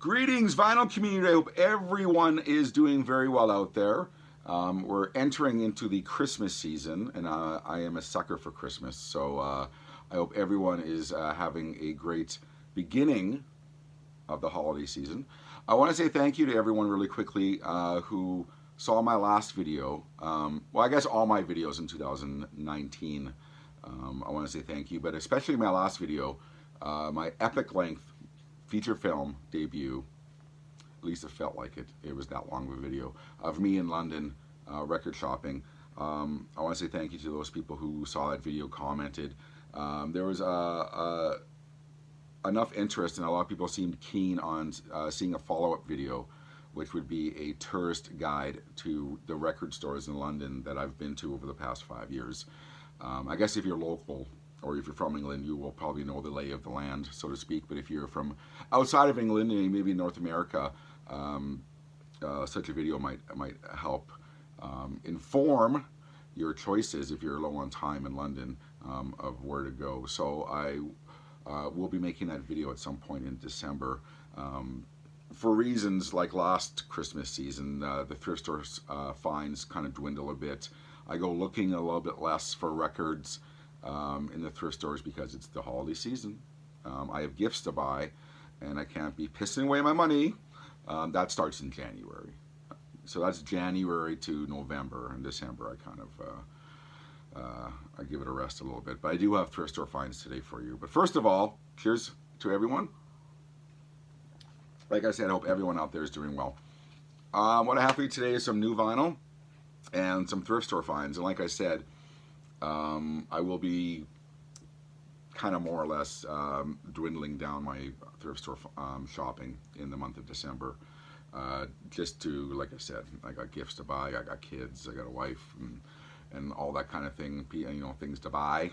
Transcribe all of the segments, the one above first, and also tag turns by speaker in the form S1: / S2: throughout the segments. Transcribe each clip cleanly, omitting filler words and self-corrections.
S1: Greetings, vinyl community. I hope everyone is doing very well out there. We're entering into the Christmas season, and I am a sucker for Christmas. So I hope everyone is having a great beginning of the holiday season. I want to say thank you to everyone really quickly who saw my last video. Well, I guess all my videos in 2019. I want to say thank you, but especially my last video, my epic length feature film debut. At least it felt like it. It was that long of a video of me in London record shopping. I want to say thank you to those people who saw that video, commented. There was enough interest, and a lot of people seemed keen on seeing a follow-up video, which would be a tourist guide to the record stores in London that I've been to over the past 5 years. I guess if you're local, or if you're from England, you will probably know the lay of the land, so to speak. But if you're from outside of England, and maybe North America, such a video might help inform your choices if you're low on time in London of where to go. So I will be making that video at some point in December. For reasons like last Christmas season, the thrift store finds kind of dwindle a bit. I go looking a little bit less for records in the thrift stores because it's the holiday season. I have gifts to buy, and I can't be pissing away my money. That starts in January. So that's January to November, and December I kind of I give it a rest a little bit. But I do have thrift store finds today for you. But first of all, cheers to everyone. Like I said, I hope everyone out there is doing well. What I have for you today is some new vinyl and some thrift store finds. And like I said, I will be kind of more or less dwindling down my thrift store shopping in the month of December. Just to, like I said, I got gifts to buy, I got kids, I got a wife, and all that kind of thing, you know, things to buy.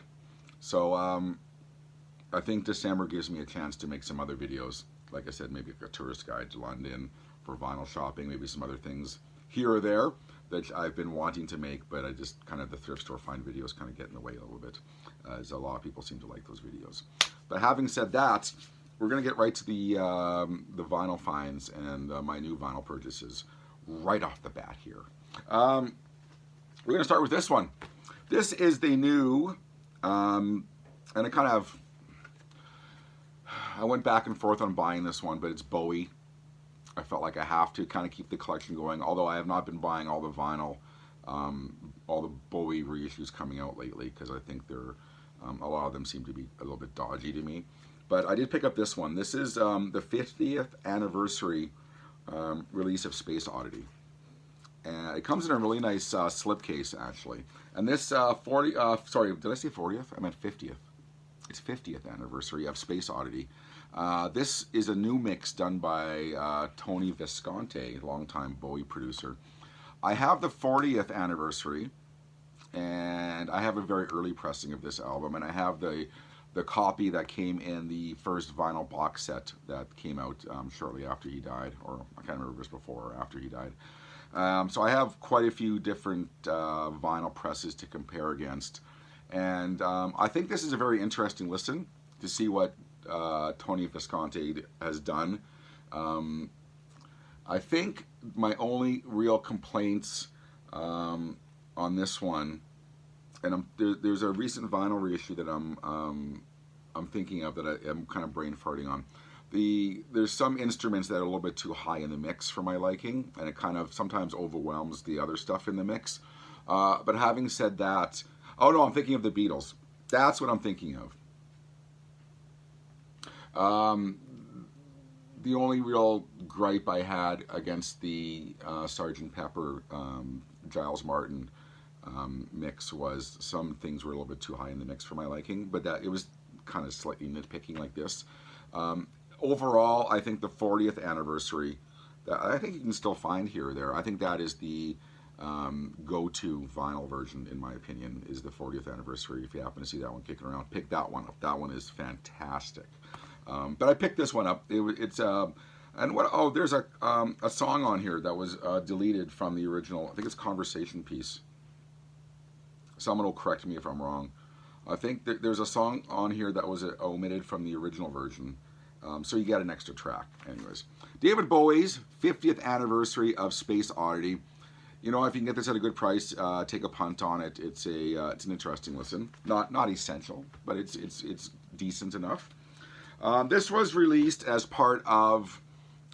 S1: So I think December gives me a chance to make some other videos. Like I said, maybe a tourist guide to London for vinyl shopping, maybe some other things here or there that I've been wanting to make, but I just kind of, the thrift store find videos kind of get in the way a little bit, as a lot of people seem to like those videos. But having said that, we're going to get right to the vinyl finds and my new vinyl purchases right off the bat here. We're going to start with this one. This is the new, and it kind of, I went back and forth on buying this one, but it's Bowie. I felt like I have to kind of keep the collection going, although I have not been buying all the vinyl, all the Bowie reissues coming out lately, because I think they're, a lot of them seem to be a little bit dodgy to me. But I did pick up this one. This is the 50th anniversary release of Space Oddity. And it comes in a really nice slipcase, actually. And this sorry, did I say 40th? I meant 50th. It's 50th anniversary of Space Oddity. This is a new mix done by Tony Visconti, longtime Bowie producer. I have the 40th anniversary, and I have a very early pressing of this album, and I have the copy that came in the first vinyl box set that came out shortly after he died, or I can't remember if it was before or after he died. So I have quite a few different vinyl presses to compare against. And I think this is a very interesting listen to see what Tony Visconti has done. I think my only real complaints on this one, and there's a recent vinyl reissue that I'm thinking of that I'm kind of brain farting on. There's some instruments that are a little bit too high in the mix for my liking, and it kind of sometimes overwhelms the other stuff in the mix. But having said that, oh no, I'm thinking of the Beatles. That's what I'm thinking of. The only real gripe I had against the Sgt. Pepper Giles Martin mix was some things were a little bit too high in the mix for my liking, but that it was kind of slightly nitpicking like this. Overall, I think the 40th anniversary, that I think you can still find here or there. I think that is the go-to vinyl version, in my opinion, is the 40th anniversary. If you happen to see that one kicking around, pick that one up. That one is fantastic. But I picked this one up. And what? Oh, there's a song on here that was deleted from the original. I think it's Conversation Piece. Someone will correct me if I'm wrong. I think there's a song on here that was omitted from the original version, So you get an extra track. Anyways, David Bowie's 50th anniversary of Space Oddity. You know, if you can get this at a good price, take a punt on it. It's an interesting listen. Not essential, but it's decent enough. This was released as part of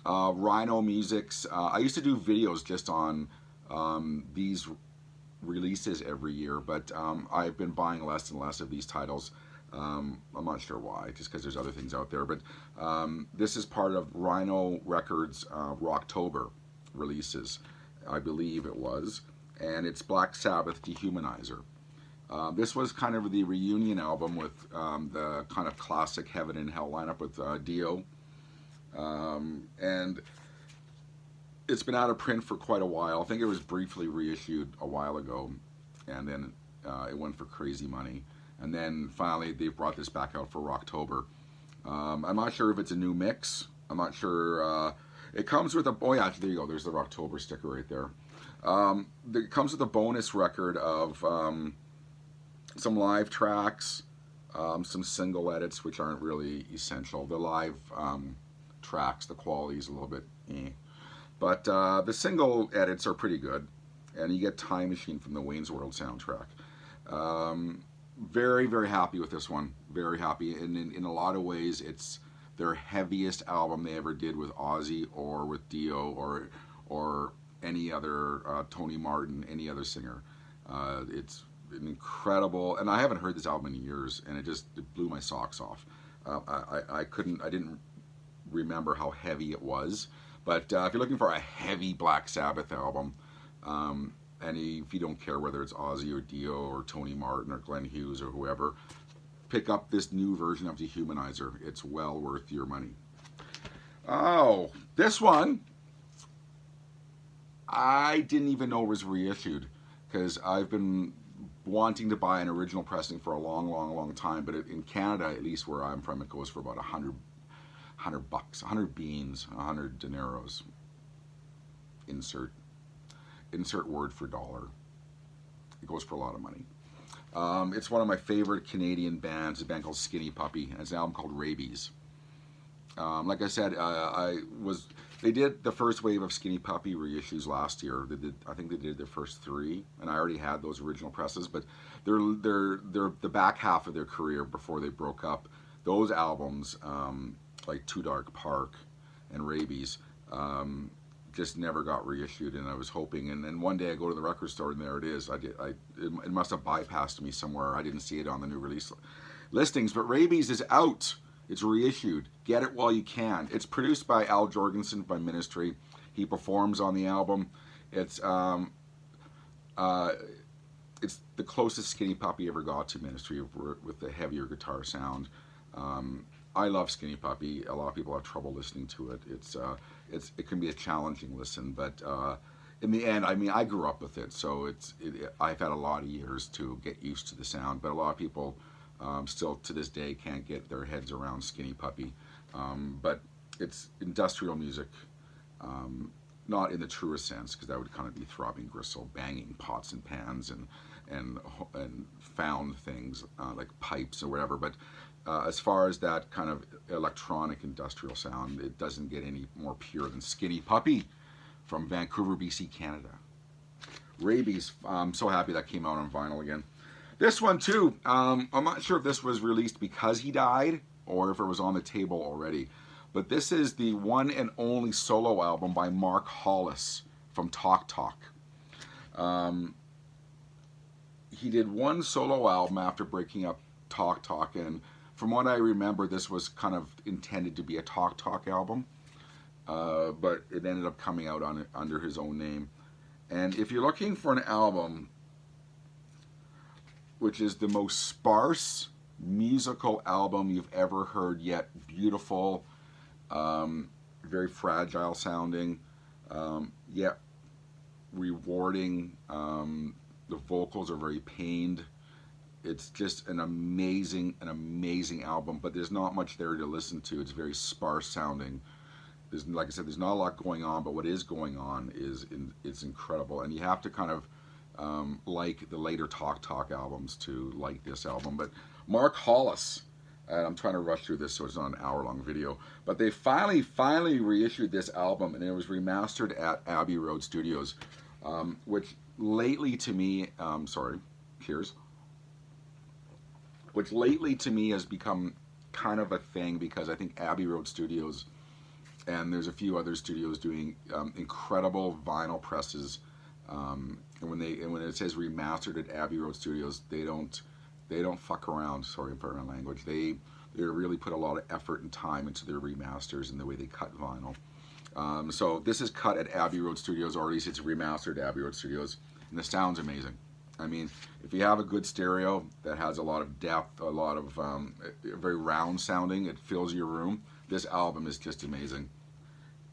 S1: Rhino Music's. I used to do videos just on these releases every year, but I've been buying less and less of these titles. I'm not sure why, just because there's other things out there. But this is part of Rhino Records' Rocktober releases, I believe it was, and it's Black Sabbath Dehumanizer. This was kind of the reunion album with the kind of classic Heaven and Hell lineup with Dio. And it's been out of print for quite a while. I think it was briefly reissued a while ago, and then it went for crazy money. And then finally they brought this back out for Rocktober. I'm not sure if it's a new mix. I'm not sure. It comes with a, oh yeah, there you go. There's the Rocktober sticker right there. It comes with a bonus record of some live tracks, some single edits, which aren't really essential. The live tracks, the quality is a little bit but the single edits are pretty good, and you get Time Machine from the Wayne's World soundtrack. Very, very happy with this one. Very happy, and in a lot of ways it's their heaviest album they ever did with Ozzy or with Dio or any other Tony Martin, any other singer. It's an incredible, and I haven't heard this album in years, and it blew my socks off. I didn't remember how heavy it was, but if you're looking for a heavy Black Sabbath album, and if you don't care whether it's Ozzy or Dio or Tony Martin or Glenn Hughes or whoever, pick up this new version of Dehumanizer. It's well worth your money. Oh, this one I didn't even know was reissued, because I've been wanting to buy an original pressing for a long time, but in Canada, at least where I'm from, it goes for about $100 bucks, 100 beans, 100 dineros. Insert word for dollar. It goes for a lot of money. It's one of my favorite Canadian bands, a band called Skinny Puppy, and it's an album called Rabies. Like I said, they did the first wave of Skinny Puppy reissues last year. I think they did their first 3, and I already had those original presses. But they're the back half of their career before they broke up. Those albums, like Too Dark Park and Rabies, just never got reissued, and I was hoping. And then one day I go to the record store, and there it is. It must have bypassed me somewhere. I didn't see it on the new release listings. But Rabies is out. It's reissued. Get it while you can. It's produced by Al Jorgensen by Ministry. He performs on the album. It's the closest Skinny Puppy ever got to Ministry with the heavier guitar sound. I love Skinny Puppy. A lot of people have trouble listening to it. It can be a challenging listen, but in the end, I mean, I grew up with it, so I've had a lot of years to get used to the sound. But a lot of people still to this day can't get their heads around Skinny Puppy. But it's industrial music, not in the truest sense, because that would kind of be throbbing gristle, banging pots and pans and found things like pipes or whatever. But as far as that kind of electronic industrial sound, it doesn't get any more pure than Skinny Puppy from Vancouver, BC, Canada. Rabies, I'm so happy that came out on vinyl again. This one too, I'm not sure if this was released because he died or if it was on the table already, but this is the one and only solo album by Mark Hollis from Talk Talk. He did one solo album after breaking up Talk Talk, and from what I remember, this was kind of intended to be a Talk Talk album, but it ended up coming out under his own name. And if you're looking for an album which is the most sparse musical album you've ever heard yet, beautiful, very fragile sounding, yet rewarding. The vocals are very pained. It's just an amazing album, but there's not much there to listen to. It's very sparse sounding. Like I said, there's not a lot going on, but what is going on it's incredible, and you have to kind of like the later Talk Talk albums to like this album. But Mark Hollis, And I'm trying to rush through this so it's not an hour-long video. But they finally reissued this album, and it was remastered at Abbey Road Studios, which lately to me, cheers, which lately to me has become kind of a thing, because I think Abbey Road Studios, and there's a few other studios doing incredible vinyl presses. And when it says remastered at Abbey Road Studios, they don't fuck around. Sorry for my language. They really put a lot of effort and time into their remasters and the way they cut vinyl. So this is cut at Abbey Road Studios, or at least it's remastered at Abbey Road Studios, and the sound's amazing. I mean, if you have a good stereo that has a lot of depth, a lot of very round sounding, it fills your room. This album is just amazing.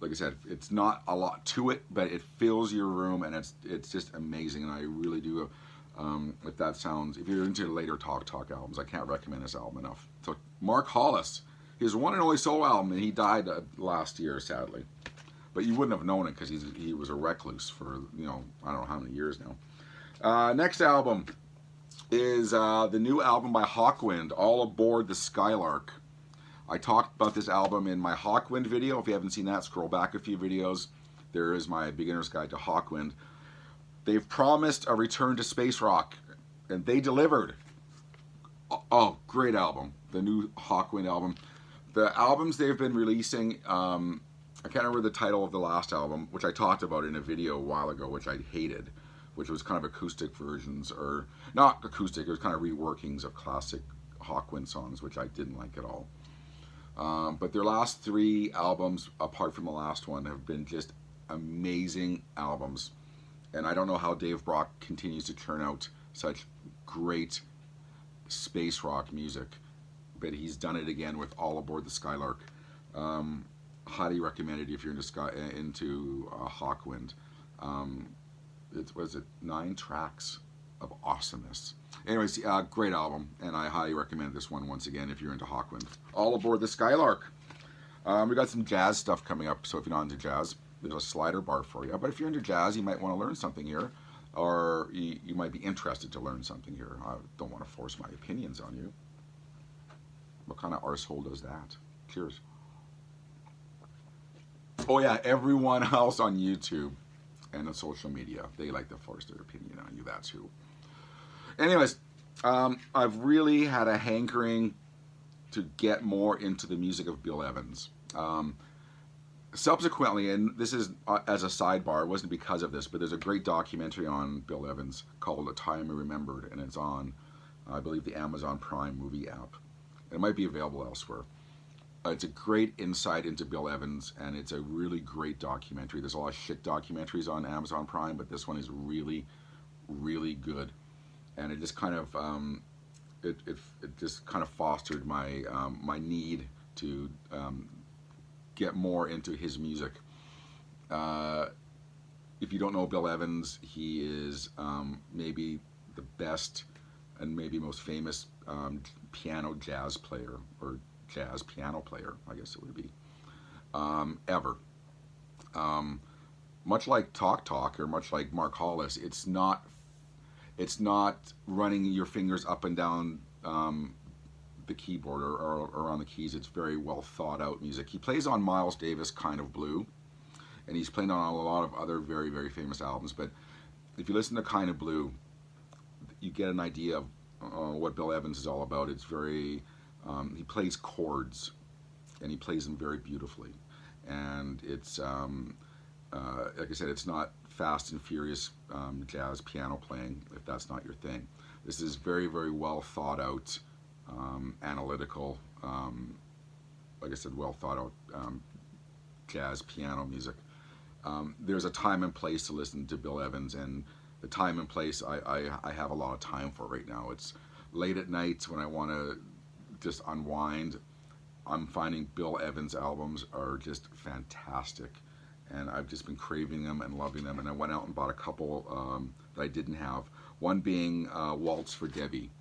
S1: Like I said, it's not a lot to it, but it fills your room, and it's just amazing. And I really do, if you're into later Talk albums, I can't recommend this album enough. So Mark Hollis, his one and only solo album, and he died last year, sadly. But you wouldn't have known it because he was a recluse for, I don't know how many years now. Next album is the new album by Hawkwind, All Aboard the Skylark. I talked about this album in my Hawkwind video. If you haven't seen that, scroll back a few videos. There is my beginner's guide to Hawkwind. They've promised a return to space rock, and they delivered. Oh, great album. The new Hawkwind album. The albums they've been releasing, I can't remember the title of the last album, which I talked about in a video a while ago, which I hated, which was kind of acoustic versions, or not acoustic, it was kind of reworkings of classic Hawkwind songs, which I didn't like at all. But their last 3 albums, apart from the last one, have been just amazing albums. And I don't know how Dave Brock continues to churn out such great space rock music, but he's done it again with All Aboard the Skylark. Highly recommended if you're into Hawkwind. Was it 9 tracks of awesomeness. Anyways, great album, and I highly recommend this one once again if you're into Hawkwind. All Aboard the Skylark. We got some jazz stuff coming up, so if you're not into jazz, there's a slider bar for you. But if you're into jazz, you might want to learn something here, or you might be interested to learn something here. I don't want to force my opinions on you. What kind of arsehole does that? Cheers. Oh yeah, everyone else on YouTube and on social media, they like to force their opinion on you. That's who. Anyways, I've really had a hankering to get more into the music of Bill Evans. Subsequently, and this is as a sidebar, it wasn't because of this, but there's a great documentary on Bill Evans called A Time I Remembered, and it's on, I believe, the Amazon Prime movie app. It might be available elsewhere. It's a great insight into Bill Evans, and it's a really great documentary. There's a lot of shit documentaries on Amazon Prime, but this one is really, really good. And it just kind of it just kind of fostered my my need to get more into his music. If you don't know Bill Evans, he is maybe the best and maybe most famous piano jazz player, or jazz piano player, I guess it would be, ever. Much like Talk, or much like Mark Hollis, it's not running your fingers up and down the keyboard or on the keys. It's very well thought out music. He plays on Miles Davis' Kind of Blue, and he's played on a lot of other very, very famous albums. But if you listen to Kind of Blue, you get an idea of what Bill Evans is all about. It's very, he plays chords, and he plays them very beautifully. And it's, like I said, it's not fast and furious jazz piano playing, if that's not your thing. This is very, very well thought out, analytical, like I said, well thought out jazz piano music. There's a time and place to listen to Bill Evans, and the time and place I have a lot of time for right now. It's late at night when I want to just unwind. I'm finding Bill Evans albums are just fantastic, and I've just been craving them and loving them. And I went out and bought a couple that I didn't have. One being Waltz for Debbie,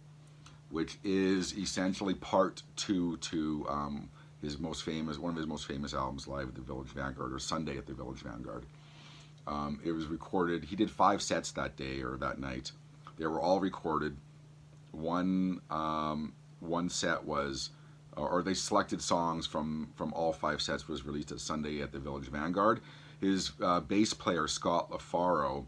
S1: which is essentially part 2 to his most famous, one of his most famous albums, Live at the Village Vanguard, or Sunday at the Village Vanguard. It was recorded. He did 5 sets that day or that night. They were all recorded. One set was or they selected songs from all 5 sets. Was released at Sunday at the Village Vanguard. His bass player Scott LaFaro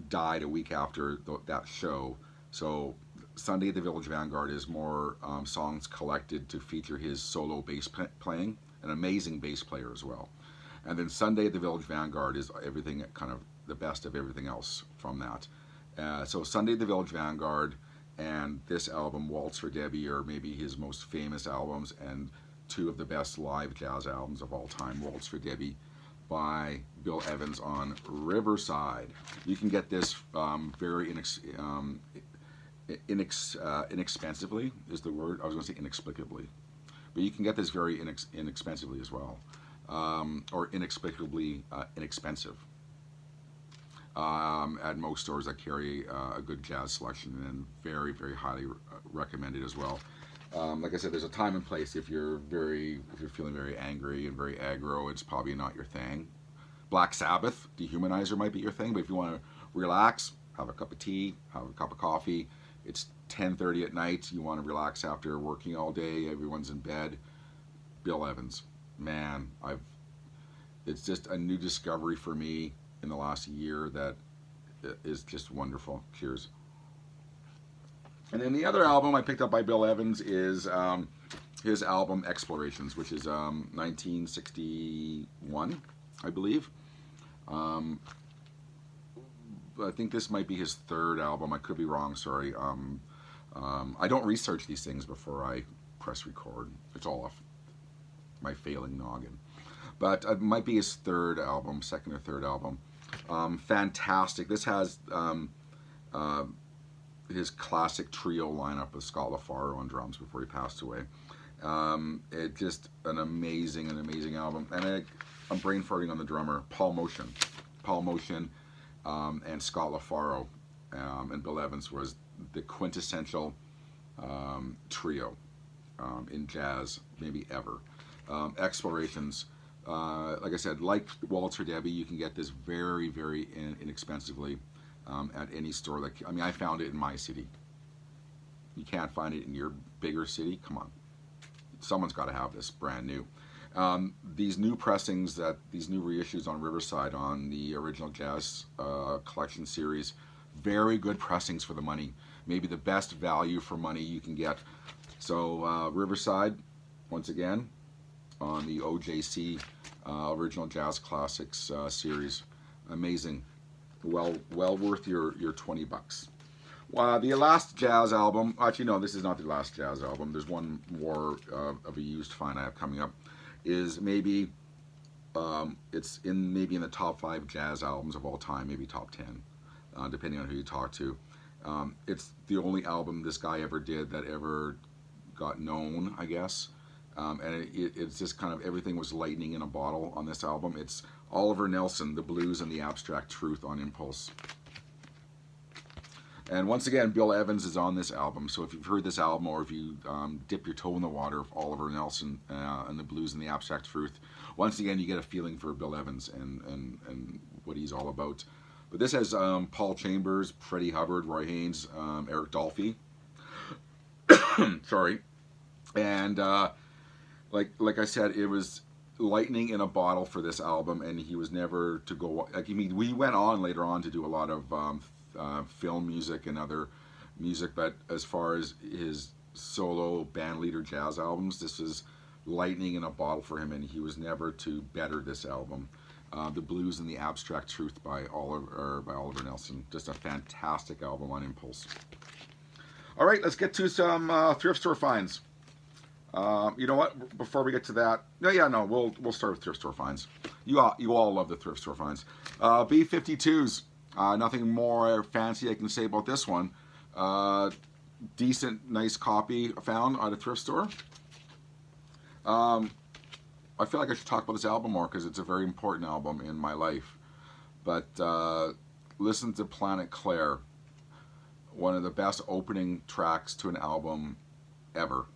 S1: died a week after that show. So Sunday at the Village Vanguard is more songs collected to feature his solo bass playing, an amazing bass player as well. And then Sunday at the Village Vanguard is everything, kind of the best of everything else from that. So Sunday at the Village Vanguard and this album, Waltz for Debbie, are maybe his most famous albums and two of the best live jazz albums of all time. Waltz for Debbie by Bill Evans on Riverside. You can get this very inexpensively is the word. I was going to say inexplicably. But you can get this very inexpensively as well. Or inexplicably inexpensive. At most stores that carry a good jazz selection, and very, very highly recommended as well. Like I said, there's a time and place. If you're feeling very angry and very aggro, it's probably not your thing. Black Sabbath, Dehumanizer might be your thing, but if you want to relax, have a cup of tea, have a cup of coffee. It's 10:30 at night. You want to relax after working all day. Everyone's in bed. Bill Evans, man, it's just a new discovery for me in the last year that is just wonderful. Cheers. And then the other album I picked up by Bill Evans is his album Explorations, which is 1961, I believe. I think this might be his third album. I could be wrong, sorry. I don't research these things before I press record. It's all off my failing noggin. But it might be his third album, second or third album. Fantastic. This has his classic trio lineup with Scott LaFaro on drums before he passed away. It just an amazing album. And I'm brain farting on the drummer, Paul Motion, and Scott LaFaro and Bill Evans was the quintessential trio in jazz, maybe ever. Explorations. Like I said, like Waltz for Debbie, you can get this very, very inexpensively at any store. Like, I mean, I found it in my city. You can't find it in your bigger city. Come on, someone's got to have this brand new. These new pressings, these new reissues on Riverside on the original jazz collection series, very good pressings for the money. Maybe the best value for money you can get. So Riverside, once again, on the OJC original jazz classics series, amazing, well worth your $20. The last jazz album, actually no, this is not the last jazz album. There's one more of a used find I have coming up. Is maybe it's maybe in the top 5 jazz albums of all time, maybe top 10, depending on who you talk to. It's the only album this guy ever did that ever got known, I guess. And it's just kind of everything was lightning in a bottle on this album. It's Oliver Nelson, The Blues and the Abstract Truth on Impulse. And once again, Bill Evans is on this album. So if you've heard this album, or if you dip your toe in the water of Oliver Nelson and The Blues and the Abstract Truth, once again, you get a feeling for Bill Evans and what he's all about. But this has Paul Chambers, Freddie Hubbard, Roy Haynes, Eric Dolphy. Sorry. And like I said, it was lightning in a bottle for this album, and he was never to go. Like, I mean, we went on later on to do a lot of film music and other music, but as far as his solo band leader jazz albums, this is lightning in a bottle for him, and he was never to better this album. The Blues and the Abstract Truth by Oliver Nelson, just a fantastic album on Impulse. All right, let's get to some thrift store finds. You know what? Before we get to that, we'll start with thrift store finds. You all love the thrift store finds. B-52s. Nothing more fancy I can say about this one. Decent, nice copy found at a thrift store. I feel like I should talk about this album more because it's a very important album in my life. But listen to Planet Claire. One of the best opening tracks to an album ever.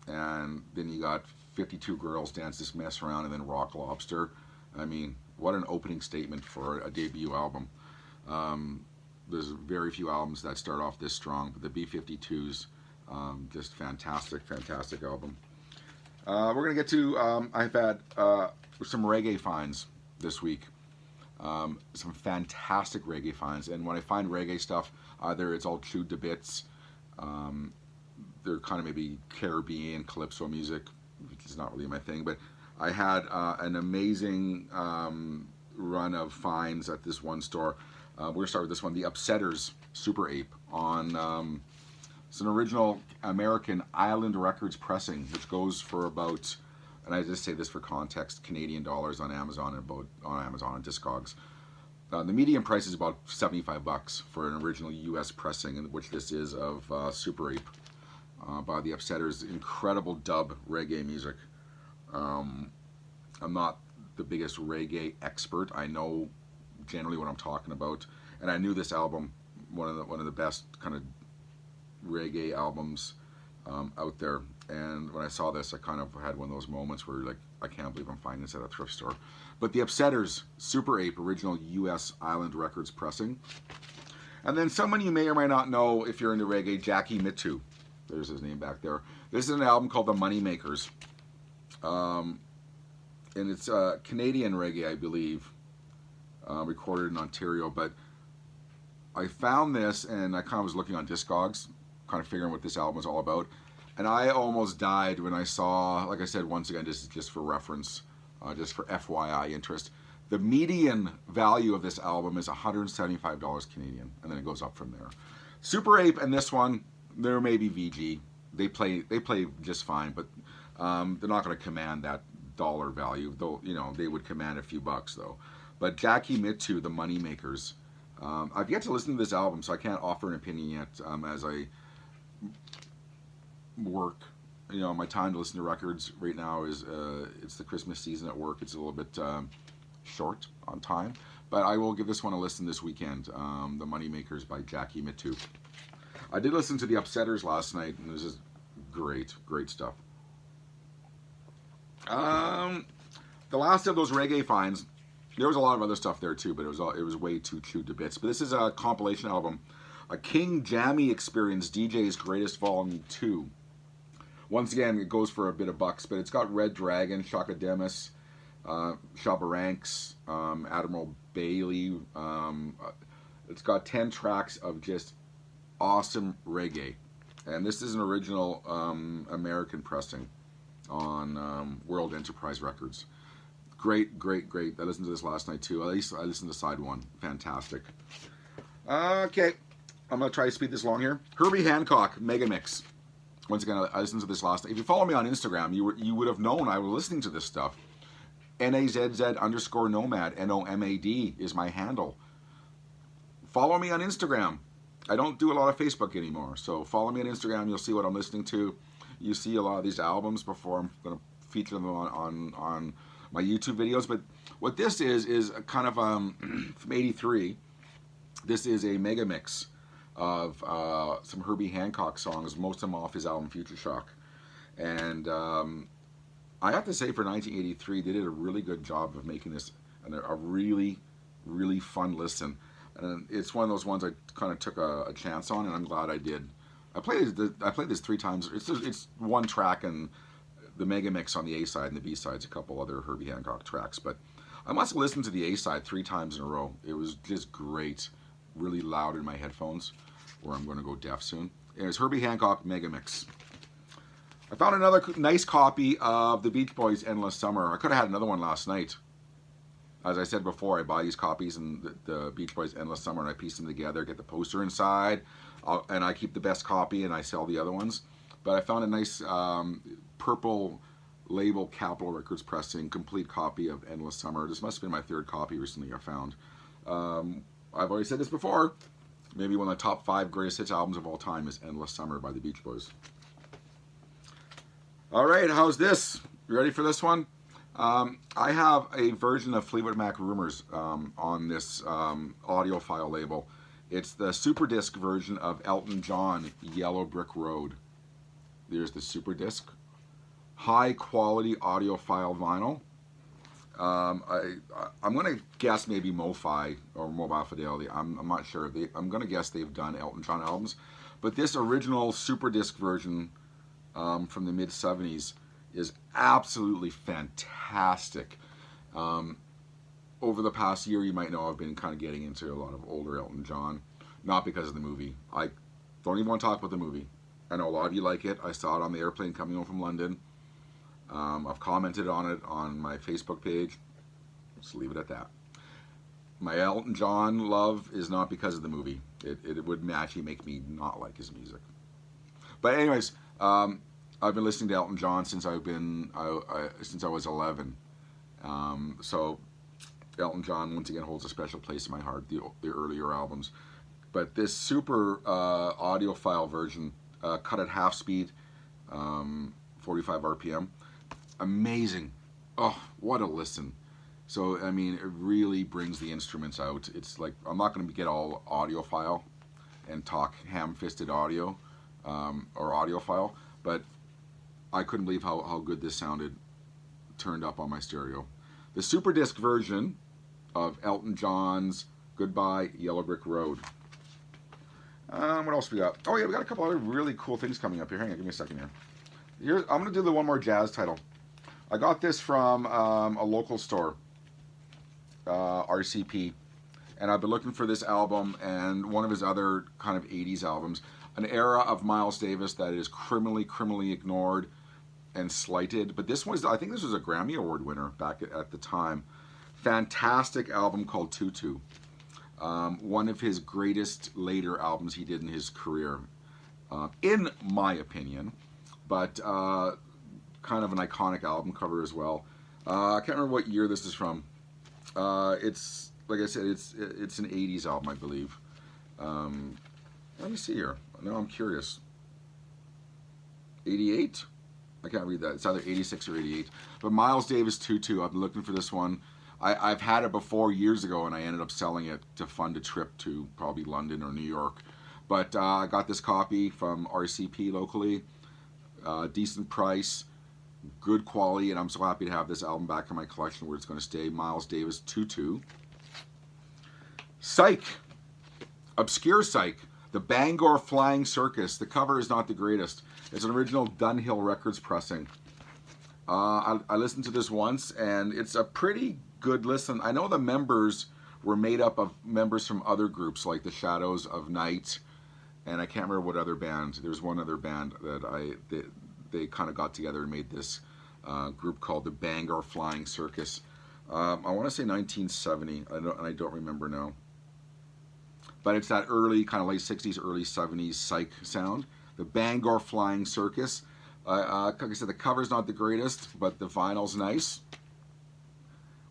S1: And then you got 52 Girls Dance This Mess Around, and then Rock Lobster. I mean, what an opening statement for a debut album. There's very few albums that start off this strong, but the B-52s, Just fantastic, fantastic album. We're going to get to, I've had some reggae finds this week. Some fantastic reggae finds. And when I find reggae stuff, either it's all chewed to bits, they're kind of maybe Caribbean, calypso music, which is not really my thing, but I had an amazing run of finds at this one store. We're going to start with this one, the Upsetters Super Ape on... it's an original American Island Records pressing, which goes for about, and I just say this for context, Canadian dollars on Amazon and Discogs. The median price is about $75 for an original U.S. pressing, in which this is of Super Ape by the Upsetters. Incredible dub reggae music. I'm not the biggest reggae expert. I know generally what I'm talking about, and I knew this album, one of the best kind of reggae albums out there. And when I saw this, I kind of had one of those moments where like, I can't believe I'm finding this at a thrift store. But the Upsetters Super Ape original U.S. Island Records pressing. And then someone you may or may not know if you're into reggae, Jackie Mittoo. There's his name back there. This is an album called The Moneymakers. And it's Canadian reggae, I believe, recorded in Ontario. But I found this, and I kind of was looking on Discogs, kind of figuring what this album was all about. And I almost died when I saw, like I said, once again, just for reference, just for FYI interest, the median value of this album is $175 Canadian, and then it goes up from there. Super Ape and this one, there may be VG. They play just fine, but they're not going to command that dollar value, though. You know, they would command a few bucks though. But Jackie Mittoo, the Moneymakers. I've yet to listen to this album, so I can't offer an opinion yet. As I work, you know, my time to listen to records right now is it's the Christmas season at work. It's a little bit short on time, but I will give this one a listen this weekend. The Moneymakers by Jackie Mittoo. I did listen to the Upsetters last night, and it was just great stuff. The last of those reggae finds. There was a lot of other stuff there too, but it was way too chewed to bits. But this is a compilation album, a King Jammy Experience DJ's Greatest Volume 2. Once again, it goes for a bit of bucks, but it's got Red Dragon, Shaka Demus, Shabba Ranks, Admiral Bailey. It's got 10 tracks of just awesome reggae. And this is an original American pressing on World Enterprise Records. Great. I listened to this last night too. At least I listened to side one. Fantastic. Okay, I'm going to try to speed this along here. Herbie Hancock, Megamix. Once again, I listened to this last night. If you follow me on Instagram, you would have known I was listening to this stuff. NAZZ_Nomad, NOMAD is my handle. Follow me on Instagram. I don't do a lot of Facebook anymore, so follow me on Instagram. You'll see what I'm listening to. You see a lot of these albums before I'm going to feature them on my YouTube videos. But what this is a kind of from '83. This is a mega mix of some Herbie Hancock songs, most of them off his album Future Shock. And I have to say, for 1983, they did a really good job of making this a really fun listen. And it's one of those ones I kind of took a chance on, and I'm glad I did. I played this 3 times. It's one track, and the mega mix on the A side, and the B side's a couple other Herbie Hancock tracks. But I must have listened to the A side 3 times in a row. It was just great, really loud in my headphones, where I'm going to go deaf soon. And it's Herbie Hancock mega mix. I found another nice copy of the Beach Boys' Endless Summer. I could have had another one last night. As I said before, I buy these copies and the Beach Boys' Endless Summer, and I piece them together, get the poster inside, and I keep the best copy and I sell the other ones. But I found a nice purple label Capitol Records pressing, complete copy of Endless Summer. This must have been my 3rd copy recently I found. I've already said this before. Maybe one of the top 5 greatest hits albums of all time is Endless Summer by the Beach Boys. All right, how's this? You ready for this one? I have a version of Fleetwood Mac Rumors on this audiophile label. It's the Super Disc version of Elton John, Yellow Brick Road. There's the Super Disc. High quality audiophile vinyl. I'm going to guess maybe MoFi or Mobile Fidelity. I'm not sure. I'm going to guess they've done Elton John albums. But this original Super Disc version from the mid-70s is absolutely fantastic. Over the past year, you might know I've been kind of getting into a lot of older Elton John. Not because of the movie. I don't even want to talk about the movie. I know a lot of you like it. I saw it on the airplane coming home from London. I've commented on it on my Facebook page. Let's leave it at that. My Elton John love is not because of the movie. It would actually make me not like his music. But anyways, I've been listening to Elton John since since I was 11. So Elton John once again holds a special place in my heart. The earlier albums, but this super audiophile version, cut at half speed, 45 RPM, amazing. Oh, what a listen. So, I mean, it really brings the instruments out. It's like, I'm not going to get all audiophile and talk ham-fisted audio or audiophile, but I couldn't believe how good this sounded turned up on my stereo. The Super Disc version of Elton John's Goodbye Yellow Brick Road. What else we got? Oh yeah, we got a couple other really cool things coming up here. Hang on, give me a second here. I'm going to do the one more jazz title. I got this from a local store. RCP, and I've been looking for this album and one of his other kind of 80s albums, an era of Miles Davis that is criminally ignored and slighted, but this was, I think this was a Grammy Award winner back at the time. Fantastic album called Tutu, one of his greatest later albums he did in his career, in my opinion, but kind of an iconic album cover as well. I can't remember what year this is from. It's, like I said, it's an 80s album, I believe. Let me see here. Now I'm curious. 88? I can't read that. It's either 86 or 88. But Miles Davis Tutu, I've been looking for this one. I've had it before years ago, and I ended up selling it to fund a trip to probably London or New York. But I got this copy from RCP locally. Decent price. Good quality, and I'm so happy to have this album back in my collection where it's going to stay. Miles Davis Tutu. Psych. Obscure Psych. The Bangor Flying Circus. The cover is not the greatest. It's an original Dunhill Records pressing. I listened to this once, and it's a pretty good listen. I know the members were made up of members from other groups, like the Shadows of Night, and I can't remember what other band. There's one other band that they kind of got together and made this group called the Bangor Flying Circus. I want to say 1970, I don't remember now. But it's that early, kind of late 60s, early 70s psych sound. The Bangor Flying Circus. Like I said, the cover's not the greatest, but the vinyl's nice.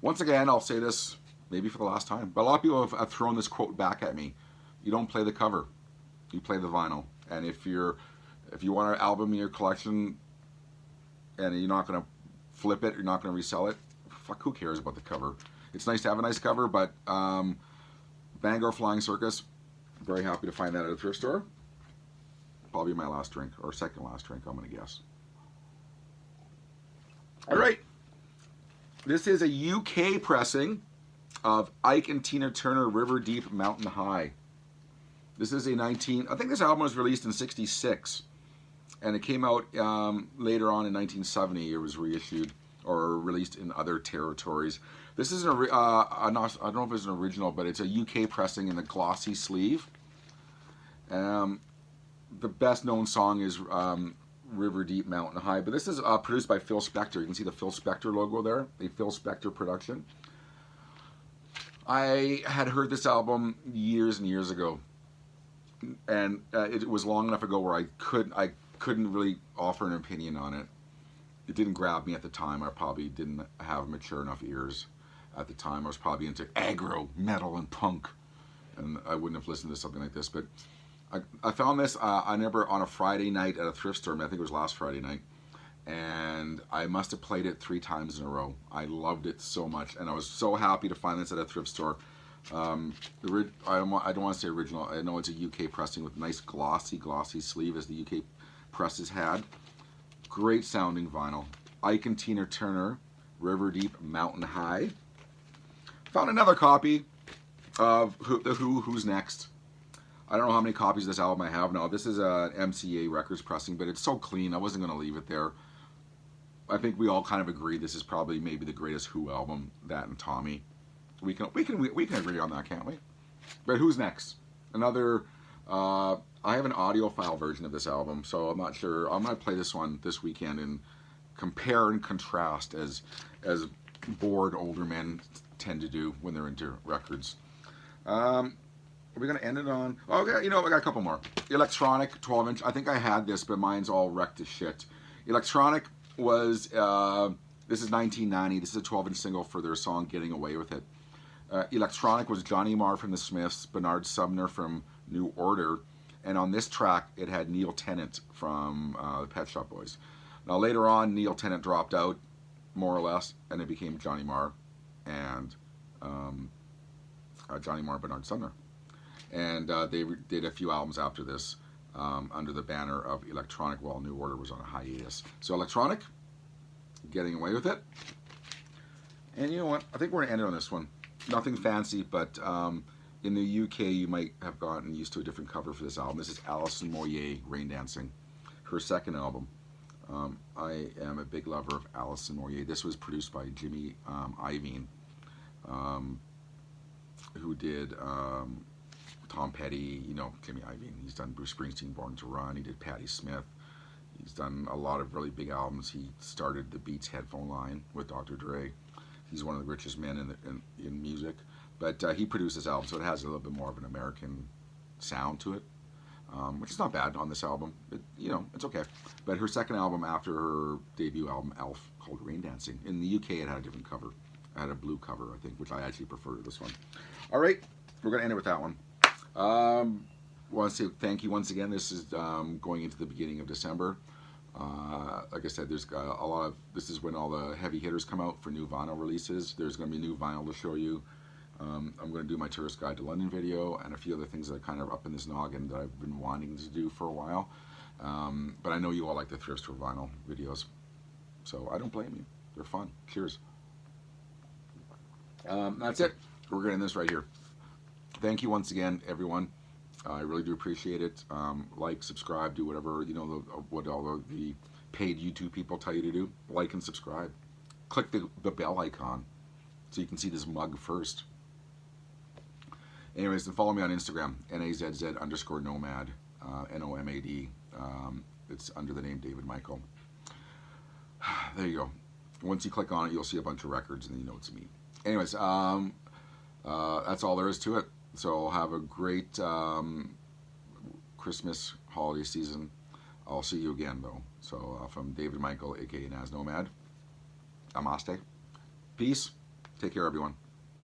S1: Once again, I'll say this maybe for the last time, but a lot of people have thrown this quote back at me. You don't play the cover, you play the vinyl. And if you want an album in your collection and you're not going to flip it, you're not going to resell it, fuck, who cares about the cover? It's nice to have a nice cover, but Bangor Flying Circus, very happy to find that at a thrift store. Probably my last drink, or second last drink, I'm going to guess. All right. This is a UK pressing of Ike and Tina Turner, River Deep, Mountain High. This is I think this album was released in =66, and it came out later on in 1970. It was reissued or released in other territories. This is I don't know if it's an original, but it's a UK pressing in the glossy sleeve. The best known song is River Deep, Mountain High, but this is produced by Phil Spector. You can see the Phil Spector logo there, a Phil Spector production. I had heard this album years and years ago, and it was long enough ago where I couldn't really offer an opinion on it. It didn't grab me at the time. I probably didn't have mature enough ears at the time. I was probably into aggro, metal, and punk, and I wouldn't have listened to something like this. But I found this, I remember on a Friday night at a thrift store, I think it was last Friday night, and I must have played it 3 times in a row. I loved it so much, and I was so happy to find this at a thrift store. I don't want to say original. I know it's a UK pressing with nice glossy sleeve, as the UK presses had. Great sounding vinyl. Ike and Tina Turner, River Deep, Mountain High. Found another copy of The Who, Who's Next. I don't know how many copies of this album I have now. This is a MCA Records pressing, but it's so clean. I wasn't going to leave it there. I think we all kind of agree this is probably maybe the greatest Who album. That and Tommy. We can agree on that, can't we? But who's next? Another. I have an audiophile version of this album, so I'm not sure. I'm going to play this one this weekend and compare and contrast as bored older men tend to do when they're into records. Are we going to end it on... Okay, you know, I got a couple more. Electronic, 12-inch. I think I had this, but mine's all wrecked to shit. Electronic was... this is 1990. This is a 12-inch single for their song Getting Away With It. Electronic was Johnny Marr from the Smiths, Bernard Sumner from New Order, and on this track it had Neil Tennant from the Pet Shop Boys. Now later on, Neil Tennant dropped out, more or less, and it became Johnny Marr and Bernard Sumner. And they did a few albums after this under the banner of Electronic while New Order was on a hiatus. So Electronic, Getting Away With It. And you know what? I think we're going to end it on this one. Nothing fancy, but in the UK you might have gotten used to a different cover for this album. This is Alison Moyet, Rain Dancing, her second album. I am a big lover of Alison Moyet. This was produced by Jimmy Iovine, who did Tom Petty, you know, Jimmy Iovine. He's done Bruce Springsteen, Born to Run. He did Patti Smith. He's done a lot of really big albums. He started the Beats headphone line with Dr. Dre. He's one of the richest men in music. But he produced this album, so it has a little bit more of an American sound to it, which is not bad on this album. You know, it's okay. But her second album after her debut album, Elf, called Rain Dancing. In the UK, it had a different cover. It had a blue cover, I think, which I actually prefer to this one. All right, we're going to end it with that one. I want to say thank you once again. This is going into the beginning of December. Like I said, there's a lot of, this is when all the heavy hitters come out for new vinyl releases. There's going to be new vinyl to show you. I'm going to do my Tourist Guide to London video and a few other things that are kind of up in this noggin that I've been wanting to do for a while. But I know you all like the Thrift Store vinyl videos, so I don't blame you. They're fun. Cheers. That's it. We're going to end this right here. Thank you once again, everyone. I really do appreciate it. Like, subscribe, do whatever, you know, what all the paid YouTube people tell you to do. Like and subscribe. Click the bell icon so you can see this mug first. Anyways, then follow me on Instagram, NAZZ_Nomad, NOMAD. It's under the name David Michael. There you go. Once you click on it, you'll see a bunch of records, and then you know it's me. Anyways, that's all there is to it. So have a great Christmas holiday season. I'll see you again, though. So from David Michael, a.k.a. Nazz Nomad, namaste. Peace. Take care, everyone.